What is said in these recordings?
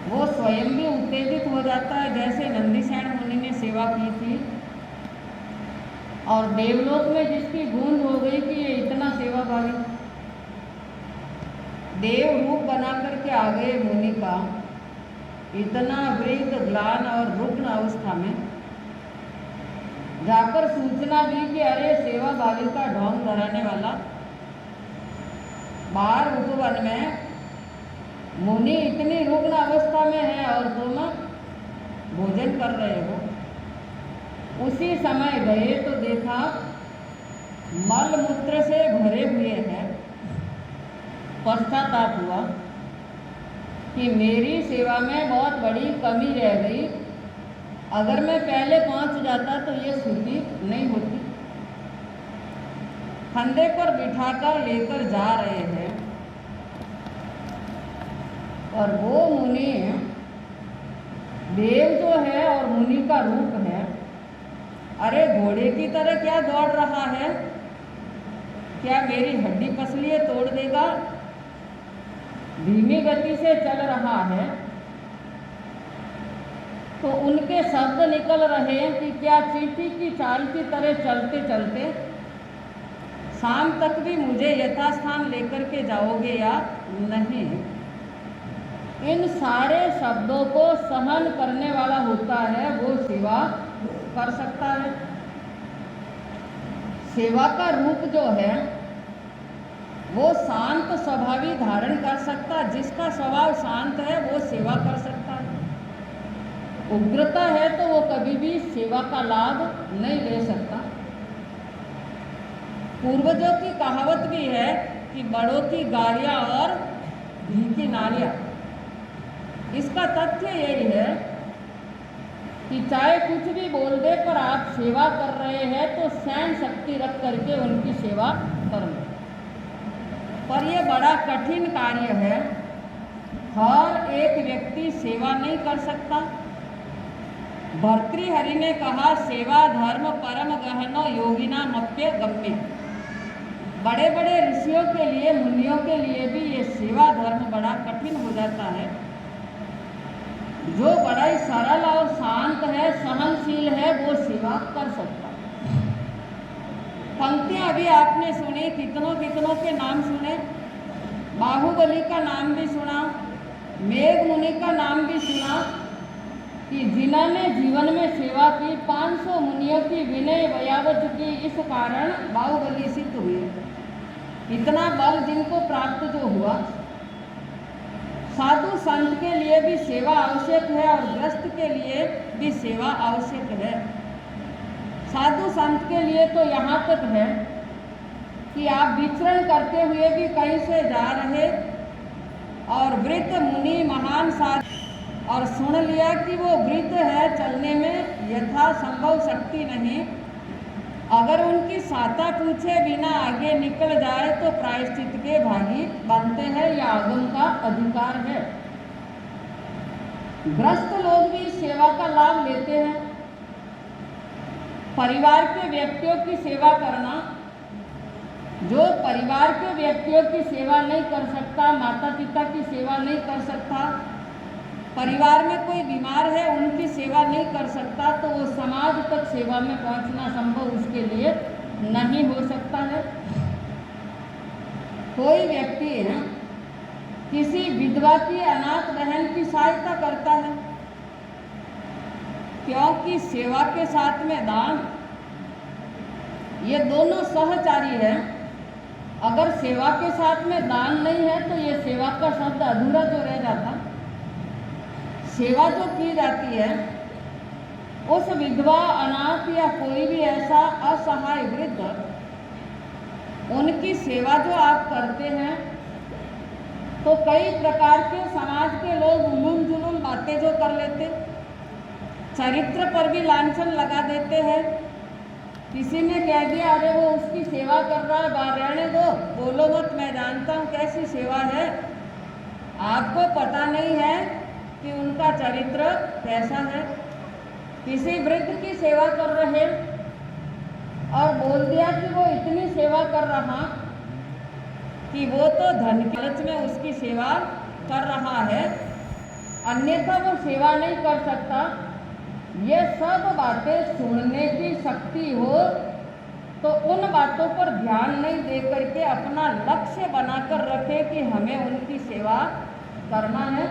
वो स्वयं भी उत्तेजित हो जाता है, जैसे नंदीसेन मुनि ने सेवा की थी और देवलोक में जिसकी गूंज हो गई कि ये इतना सेवाभावी, देव रूप बना करके आ गए मुनि का, इतना वृद्ध ग्लान और रुग्ण अवस्था में जाकर सूचना दी कि अरे सेवाभावी का ढोंग धराने वाला, बाहर उपवन में मुनि इतनी रुग्ण अवस्था में है और तुम भोजन कर रहे हो। उसी समय गए तो देखा मल मूत्र से भरे हुए हैं। पश्चाताप हुआ कि मेरी सेवा में बहुत बड़ी कमी रह गई, अगर मैं पहले पहुंच जाता तो ये स्थिति नहीं होती। फंदे पर बिठाकर लेकर जा रहे हैं और वो मुनि देव जो है और मुनि का रूप है, अरे घोड़े की तरह क्या दौड़ रहा है, क्या मेरी हड्डी पसलियाँ तोड़ देगा, धीमी गति से चल रहा है। तो उनके शब्द निकल रहे हैं कि क्या चींटी की चाल की तरह चलते चलते शाम तक भी मुझे यथास्थान लेकर के जाओगे या नहीं। इन सारे शब्दों को सहन करने वाला होता है वो सेवा कर सकता है। सेवा का रूप जो है वो शांत स्वभावी धारण कर सकता, जिसका स्वभाव शांत है वो सेवा कर सकता है। उग्रता है तो वो कभी भी सेवा का लाभ नहीं ले सकता। पूर्वजों की कहावत भी है कि बड़ों की गालियां और घी की नालियां। इसका तथ्य यही है कि चाहे कुछ भी बोल दे पर आप सेवा कर रहे हैं तो सहन शक्ति रख करके उनकी सेवा कर लो। पर यह बड़ा कठिन कार्य है, हर एक व्यक्ति सेवा नहीं कर सकता। भर्तृहरि ने कहा सेवा धर्म परम गहनो योगिना मप्य गम्य। बड़े बड़े ऋषियों के लिए, मुनियों के लिए भी ये सेवा धर्म बड़ा कठिन हो जाता है। जो बड़ा ही सरल और शांत है, सहनशील है, वो सेवा कर सकता है। पंक्तियां अभी आपने सुनी, कितनों कितनों के नाम सुने, बाहुबली का नाम भी सुना, मेघ मुनि का नाम भी सुना कि जिन्होंने जीवन में सेवा की, 500 मुनियों की विनय वयावत की, इस कारण बाहुबली सिद्ध हुए। इतना बल जिनको प्राप्त जो हुआ। साधु संत के लिए भी सेवा आवश्यक है और ग्रस्त के लिए भी सेवा आवश्यक है। साधु संत के लिए तो यहाँ तक है कि आप विचरण करते हुए भी कहीं से जा रहे और वृद्ध मुनि महान साधु और सुन लिया कि वो वृद्ध है, चलने में यथासंभव शक्ति नहीं, अगर उनकी सहायता पूछे बिना आगे निकल जाए तो प्रायश्चित के भागी बनते हैं, या आगम का अधिकार है। ग्रस्त लोग भी सेवा का लाभ लेते हैं। परिवार के व्यक्तियों की सेवा करना, जो परिवार के व्यक्तियों की सेवा नहीं कर सकता, माता पिता की सेवा नहीं कर सकता, परिवार में कोई बीमार है उनकी सेवा नहीं कर सकता, तो वो समाज तक सेवा में पहुंचना संभव उसके लिए नहीं हो सकता है। कोई व्यक्ति है किसी विधवा की, अनाथ बहन की सहायता करता है, क्योंकि सेवा के साथ में दान, ये दोनों सहचारी है। अगर सेवा के साथ में दान नहीं है तो ये सेवा का शब्द अधूरा जो रह जाता। सेवा जो की जाती है उस विधवा, अनाथ या कोई भी ऐसा असहाय वृद्ध, उनकी सेवा जो आप करते हैं तो कई प्रकार के समाज के लोग उलूम जुलूम बातें जो कर लेते, चरित्र पर भी लांछन लगा देते हैं। किसी ने कह दिया अरे वो उसकी सेवा कर रहा है, बाहर रहने दो, बोलो मत, मैं जानता हूँ कैसी सेवा है। आपको पता नहीं है कि उनका चरित्र कैसा है। किसी वृद्ध की सेवा कर रहे और बोल दिया कि वो इतनी सेवा कर रहा कि वो तो धन के लालच में उसकी सेवा कर रहा है, अन्यथा वो सेवा नहीं कर सकता। ये सब बातें सुनने की शक्ति हो तो उन बातों पर ध्यान नहीं दे करके अपना लक्ष्य बनाकर रखे कि हमें उनकी सेवा करना है।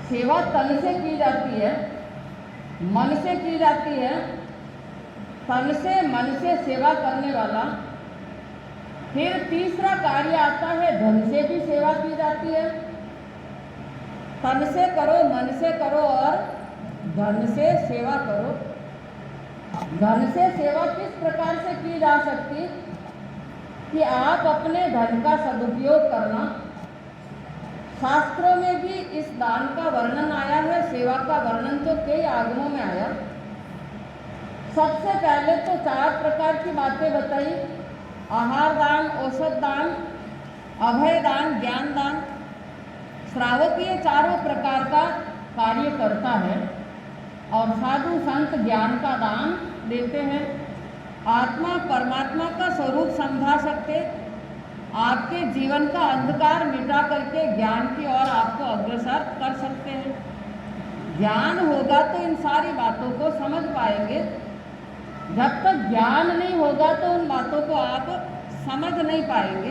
सेवा तन से की जाती है, मन से की जाती है। तन से मन से सेवा करने वाला। फिर तीसरा कार्य आता है, धन से भी सेवा की जाती है। तन से करो, मन से करो और धन से सेवा करो। धन से सेवा किस प्रकार से की जा सकती कि आप अपने धन का सदुपयोग करना। शास्त्रों में भी इस दान का वर्णन आया है, सेवा का वर्णन तो कई आगमों में आया। सबसे पहले तो 4 प्रकार की बातें बताई, आहार दान, औषध दान, अभय दान, ज्ञान दान। श्रावक ये चारों प्रकार का कार्य करता है और साधु संत ज्ञान का दान देते हैं। आत्मा परमात्मा का स्वरूप समझा सकते, आपके जीवन का अंधकार मिटा करके ज्ञान की ओर आपको अग्रसर कर सकते हैं। ज्ञान होगा तो इन सारी बातों को समझ पाएंगे। जब तक ज्ञान नहीं होगा तो उन बातों को आप समझ नहीं पाएंगे।